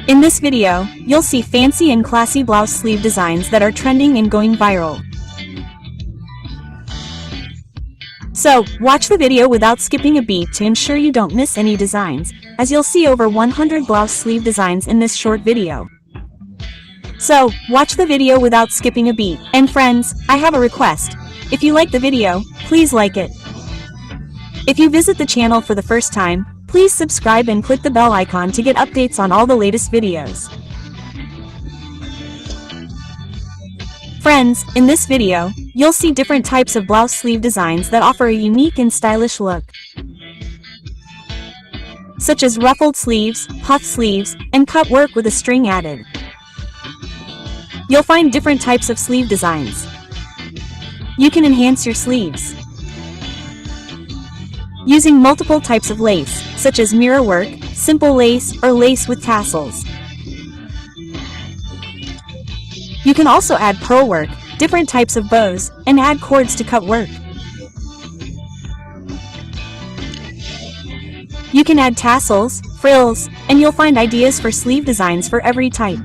In this video, you'll see fancy and classy blouse sleeve designs that are trending and going viral. So, watch the video without skipping a beat to ensure you don't miss any designs, as you'll see over 100 blouse sleeve designs in this short video. So, watch the video without skipping a beat. And friends, I have a request. If you like the video, please like it. If you visit the channel for the first time, please subscribe and click the bell icon to get updates on all the latest videos. Friends, in this video, you'll see different types of blouse sleeve designs that offer a unique and stylish look, such as ruffled sleeves, puff sleeves, and cut work with a string added. You'll find different types of sleeve designs. You can enhance your sleeves using multiple types of lace, such as mirror work, simple lace, or lace with tassels. You can also add pearl work, different types of bows, and add cords to cut work. You can add tassels, frills, and you'll find ideas for sleeve designs for every type.